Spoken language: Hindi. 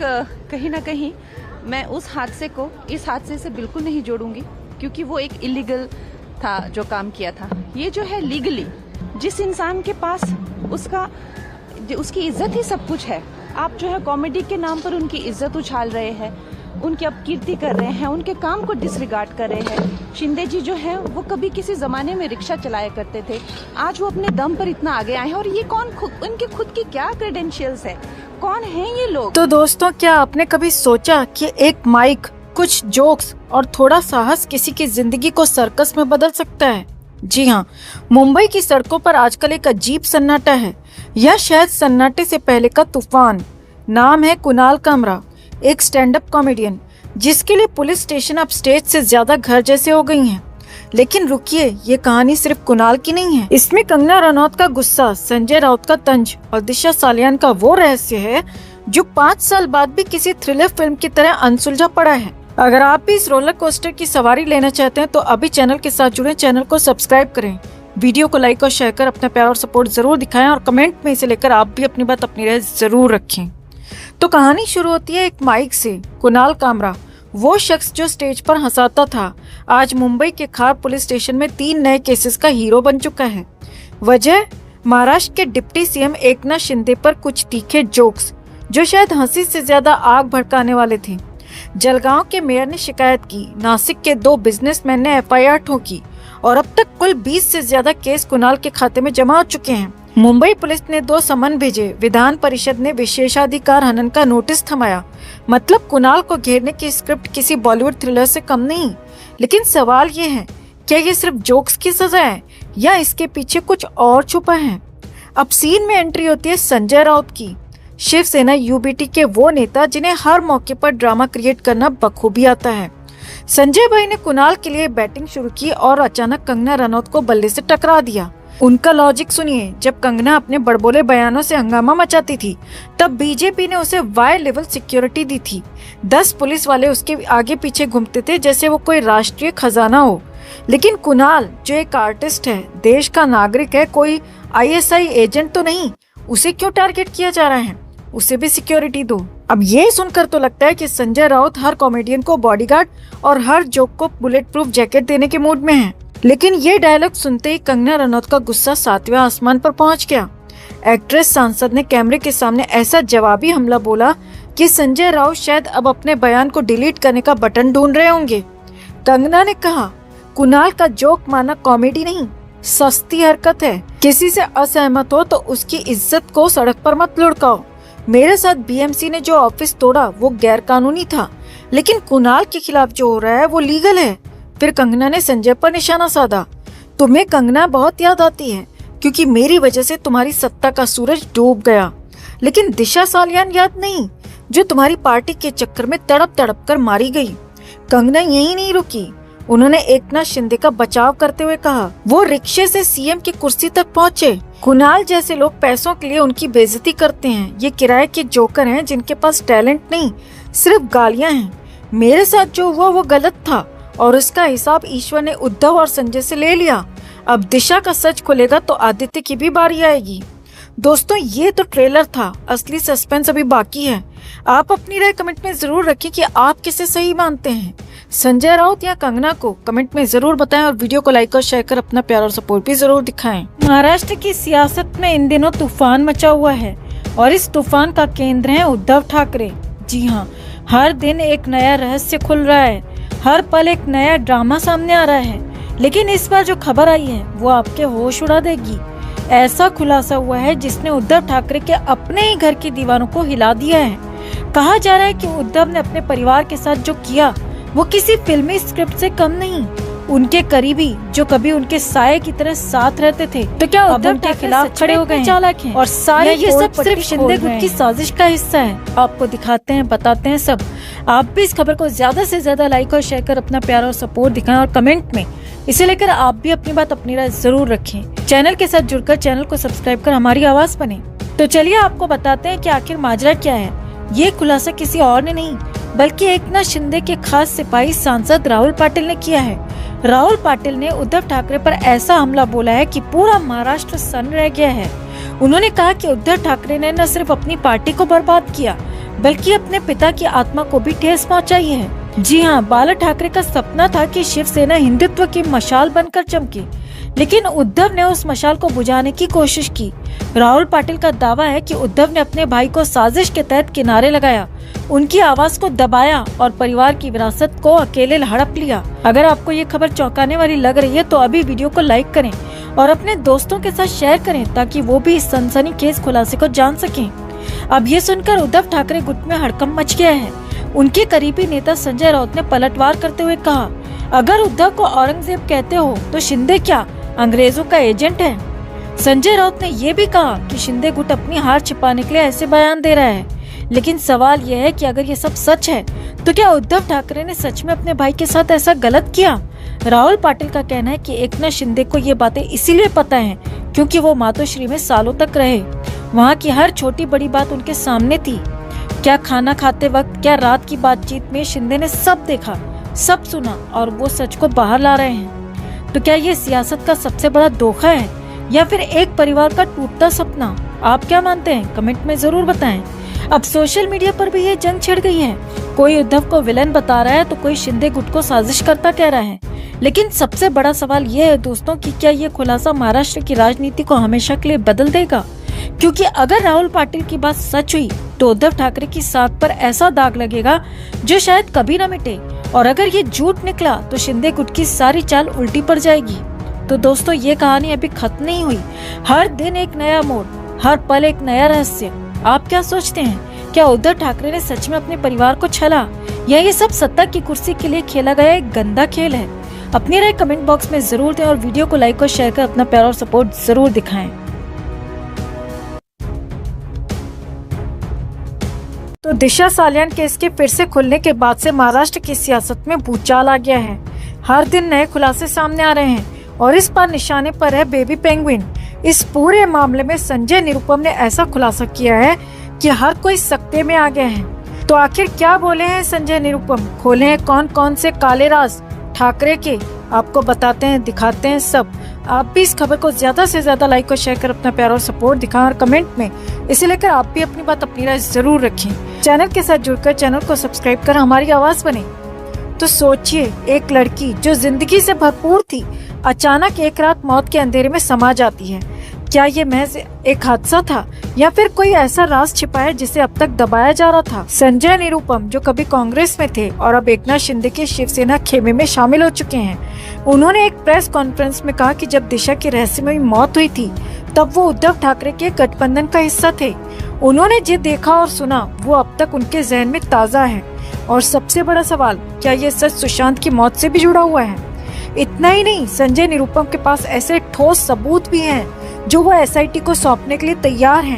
कहीं ना कहीं मैं उस हादसे को इस हादसे से बिल्कुल नहीं जोड़ूंगी, क्योंकि वो एक इलीगल था जो काम किया था। ये जो है लीगली, जिस इंसान के पास उसकी इज्जत ही सब कुछ है, आप जो है कॉमेडी के नाम पर उनकी इज्जत उछाल रहे हैं, उनकी अपकीर्ति कर रहे हैं, उनके काम को डिसरिगार्ड कर रहे हैं। शिंदे जी जो है वो कभी किसी जमाने में रिक्शा चलाया करते थे, आज वो अपने दम पर इतना आगे आए हैं। और ये उनके खुद की क्या क्रेडेंशियल्स है, कौन है ये लोग? तो दोस्तों, क्या आपने कभी सोचा कि एक माइक, कुछ जोक्स और थोड़ा साहस किसी की जिंदगी को सर्कस में बदल सकता है? जी हाँ, मुंबई की सड़कों पर आजकल एक अजीब सन्नाटा है, या शायद सन्नाटे से पहले का तूफान। नाम है कुणाल कामरा, एक स्टैंड अप कॉमेडियन जिसके लिए पुलिस स्टेशन अब स्टेज से ज्यादा घर जैसे हो गई हैं। लेकिन रुकिए, ये कहानी सिर्फ कुणाल की नहीं है। इसमें कंगना रनौत का गुस्सा, संजय राउत का तंज और दिशा सालियान का वो रहस्य है जो 5 साल बाद भी किसी थ्रिलर फिल्म की तरह अनसुलझा पड़ा है। अगर आप भी इस रोलर कोस्टर की सवारी लेना चाहते हैं तो अभी चैनल के साथ जुड़े, चैनल को सब्सक्राइब करें, वीडियो को लाइक और शेयर कर अपना प्यार और सपोर्ट जरूर दिखाएं, और कमेंट में इसे लेकर आप भी अपनी बात अपनी राय जरूर रखें। तो कहानी शुरू होती है एक माइक से। कुणाल कामरा, वो शख्स जो स्टेज पर हंसाता था, आज मुंबई के खार पुलिस स्टेशन में 3 नए केसेस का हीरो बन चुका है। वजह, महाराष्ट्र के डिप्टी सीएम एकनाथ शिंदे पर कुछ तीखे जोक्स जो शायद हंसी से ज्यादा आग भड़काने वाले थे। जलगांव के मेयर ने शिकायत की, नासिक के 2 बिजनेसमैन ने एफआईआर ठोकी और अब तक कुल 20 से ज्यादा केस कुणाल के खाते में जमा हो चुके हैं। मुंबई पुलिस ने 2 समन भेजे, विधान परिषद ने विशेषाधिकार हनन का नोटिस थमाया। मतलब कुणाल को घेरने की स्क्रिप्ट किसी बॉलीवुड थ्रिलर से कम नहीं। लेकिन सवाल ये है, क्या ये सिर्फ जोक्स की सजा है या इसके पीछे कुछ और छुपा है? अब सीन में एंट्री होती है संजय राउत की, शिवसेना यूबीटी के वो नेता जिन्हें हर मौके पर ड्रामा क्रिएट करना बखूबी आता है। संजय भाई ने कुणाल के लिए बैटिंग शुरू की और अचानक कंगना रनौत को बल्ले से टकरा दिया। उनका लॉजिक सुनिए, जब कंगना अपने बड़बोले बयानों से हंगामा मचाती थी तब बीजेपी ने उसे वाई लेवल सिक्योरिटी दी थी। 10 पुलिस वाले उसके आगे पीछे घूमते थे जैसे वो कोई राष्ट्रीय खजाना हो। लेकिन कुणाल जो एक आर्टिस्ट है, देश का नागरिक है, कोई आईएसआई एजेंट तो नहीं, उसे क्यों टारगेट किया जा रहा है? उसे भी सिक्योरिटी दो। अब ये सुनकर तो लगता है कि संजय राउत हर कॉमेडियन को बॉडीगार्ड और हर जोक को बुलेट प्रूफ जैकेट देने के मूड में है। लेकिन ये डायलॉग सुनते ही कंगना रनौत का गुस्सा 7वें आसमान पर पहुंच गया। एक्ट्रेस सांसद ने कैमरे के सामने ऐसा जवाबी हमला बोला कि संजय राउत शायद अब अपने बयान को डिलीट करने का बटन ढूंढ रहे होंगे। कंगना ने कहा, कुणाल का जोक माना कॉमेडी नहीं, सस्ती हरकत है। किसी से असहमत हो तो उसकी इज्जत को सड़क पर मत लुढ़काओ। मेरे साथ बीएमसी ने जो ऑफिस तोड़ा वो गैर कानूनी था, लेकिन कुणाल के खिलाफ जो हो रहा है वो लीगल है। फिर कंगना ने संजय पर निशाना साधा, तुम्हें कंगना बहुत याद आती है क्योंकि मेरी वजह से तुम्हारी सत्ता का सूरज डूब गया। लेकिन दिशा सालियान याद नहीं, जो तुम्हारी पार्टी के चक्कर में तड़प तड़प कर मारी गई। कंगना यही नहीं रुकी, उन्होंने एकनाथ शिंदे का बचाव करते हुए कहा, वो रिक्शे से सीएम की कुर्सी तक पहुँचे। कुणाल जैसे लोग पैसों के लिए उनकी बेइज्जती करते हैं। ये किराए के जोकर हैं जिनके पास टैलेंट नहीं, सिर्फ गालियां हैं। मेरे साथ जो हुआ वो गलत था और उसका हिसाब ईश्वर ने उद्धव और संजय से ले लिया। अब दिशा का सच खुलेगा तो आदित्य की भी बारी आएगी। दोस्तों, ये तो ट्रेलर था, असली सस्पेंस अभी बाकी है। आप अपनी राय कमेंट में जरूर रखें कि आप किसे सही मानते हैं, संजय राउत या कंगना को। कमेंट में जरूर बताएं और वीडियो को लाइक और शेयर कर अपना प्यार और सपोर्ट भी जरूर दिखाएं। महाराष्ट्र की सियासत में इन दिनों तूफान मचा हुआ है और इस तूफान का केंद्र है उद्धव ठाकरे। जी हाँ, हर दिन एक नया रहस्य खुल रहा है, हर पल एक नया ड्रामा सामने आ रहा है। लेकिन इस बार जो खबर आई है वो आपके होश उड़ा देगी। ऐसा खुलासा हुआ है जिसने उद्धव ठाकरे के अपने ही घर की दीवारों को हिला दिया है। कहा जा रहा है कि उद्धव ने अपने परिवार के साथ जो किया वो किसी फिल्मी स्क्रिप्ट से कम नहीं। उनके करीबी जो कभी उनके साये की तरह साथ रहते थे, तो क्या उद्धव के खिलाफ खड़े हो गए चालाक हैं? और सारे ये सब सिर्फ शिंदे गुट की साजिश का हिस्सा है। आपको दिखाते हैं, बताते हैं सब। आप भी इस खबर को ज्यादा से ज्यादा लाइक और शेयर कर अपना प्यार और सपोर्ट दिखाएं और कमेंट में इसे लेकर आप भी अपनी बात अपनी राय जरूर रखें। चैनल के साथ जुड़कर चैनल को सब्सक्राइब कर हमारी आवाज बने। तो चलिए आपको बताते हैं कि आखिर माजरा क्या है। ये खुलासा किसी और ने नहीं बल्कि एकनाथ शिंदे के खास सिपाही सांसद राहुल पाटिल ने किया है। राहुल पाटिल ने उद्धव ठाकरे पर ऐसा हमला बोला है कि पूरा महाराष्ट्र सन्न रह गया है। उन्होंने कहा कि उद्धव ठाकरे ने न सिर्फ अपनी पार्टी को बर्बाद किया बल्कि अपने पिता की आत्मा को भी ठेस पहुंचाई है। जी हाँ, बाला ठाकरे का सपना था कि शिवसेना हिंदुत्व की मशाल बनकर चमके, लेकिन उद्धव ने उस मशाल को बुझाने की कोशिश की। राहुल पाटिल का दावा है कि उद्धव ने अपने भाई को साजिश के तहत किनारे लगाया, उनकी आवाज को दबाया और परिवार की विरासत को अकेले हड़प लिया। अगर आपको ये खबर चौंकाने वाली लग रही है तो अभी वीडियो को लाइक करें और अपने दोस्तों के साथ शेयर करें ताकि वो भी इस सनसनीखेज खुलासे को जान सकें। अब ये सुनकर उद्धव ठाकरे गुट में हड़कंप मच गया है। उनके करीबी नेता संजय राउत ने पलटवार करते हुए कहा, अगर उद्धव को औरंगजेब कहते हो तो शिंदे क्या अंग्रेजों का एजेंट है? संजय राउत ने ये भी कहा कि शिंदे गुट अपनी हार छिपाने के लिए ऐसे बयान दे रहा है। लेकिन सवाल यह है कि अगर ये सब सच है तो क्या उद्धव ठाकरे ने सच में अपने भाई के साथ ऐसा गलत किया? राहुल पाटिल का कहना है कि एकनाथ शिंदे को ये बातें इसीलिए पता है क्योंकि वो मातोश्री में सालों तक रहे। वहाँ की हर छोटी बड़ी बात उनके सामने थी। क्या खाना खाते वक्त, क्या रात की बातचीत में शिंदे ने सब देखा, सब सुना और वो सच को बाहर ला रहे हैं। तो क्या ये सियासत का सबसे बड़ा धोखा है या फिर एक परिवार का टूटता सपना? आप क्या मानते हैं? कमेंट में जरूर बताएं। अब सोशल मीडिया पर भी ये जंग छिड़ गई है। कोई उद्धव को विलन बता रहा है तो कोई शिंदे गुट को साजिश करता कह रहा है। लेकिन सबसे बड़ा सवाल ये है दोस्तों कि क्या ये खुलासा महाराष्ट्र की राजनीति को हमेशा के लिए बदल देगा? क्योंकि अगर राहुल पाटिल की बात सच हुई तो उद्धव ठाकरे की साख पर ऐसा दाग लगेगा जो शायद कभी न मिटे, और अगर ये झूठ निकला तो शिंदे गुट की सारी चाल उल्टी पड़ जाएगी। तो दोस्तों, ये कहानी अभी खत्म नहीं हुई। हर दिन एक नया मोड़, हर पल एक नया रहस्य। आप क्या सोचते हैं? क्या उद्धव ठाकरे ने सच में अपने परिवार को छला या ये सब सत्ता की कुर्सी के लिए खेला गया एक गंदा खेल है? अपनी राय कमेंट बॉक्स में जरूर दें और वीडियो को लाइक और शेयर कर अपना प्यार और सपोर्ट जरूर दिखाएं। तो दिशा सालियान केस के फिर से खुलने के बाद से महाराष्ट्र की सियासत में भूचाल आ गया है। हर दिन नए खुलासे सामने आ रहे हैं और इस बार निशाने पर है बेबी पेंगुइन। इस पूरे मामले में संजय निरुपम ने ऐसा खुलासा किया है कि हर कोई सकते में आ गया है। तो आखिर क्या बोले हैं संजय निरुपम? खोले हैं कौन कौन से काले राज ठाकरे के? आपको बताते हैं, दिखाते हैं सब। आप भी इस खबर को ज्यादा से ज्यादा लाइक और शेयर कर अपना प्यार और सपोर्ट दिखाएं और कमेंट में इसे लेकर आप भी अपनी बात, अपनी राय जरूर रखें। चैनल के साथ जुड़कर चैनल को सब्सक्राइब कर हमारी आवाज बने। तो सोचिए, एक लड़की जो जिंदगी से भरपूर थी अचानक एक रात मौत के अंधेरे में समा जाती है। क्या ये महज एक हादसा था या फिर कोई ऐसा राज छिपा है जिसे अब तक दबाया जा रहा था? संजय निरुपम जो कभी कांग्रेस में थे और अब एकनाथ शिंदे के शिवसेना खेमे में शामिल हो चुके हैं, उन्होंने एक प्रेस कॉन्फ्रेंस में कहा कि जब दिशा की रहस्यमयी मौत हुई थी तब वो उद्धव ठाकरे के गठबंधन का हिस्सा थे। उन्होंने जो देखा और सुना वो अब तक उनके जहन में ताज़ा है। और सबसे बड़ा सवाल, क्या ये सच सुशांत की मौत से भी जुड़ा हुआ है? इतना ही नहीं, संजय निरुपम के पास ऐसे ठोस सबूत भी हैं जो वो SIT को सौंपने के लिए तैयार हैं।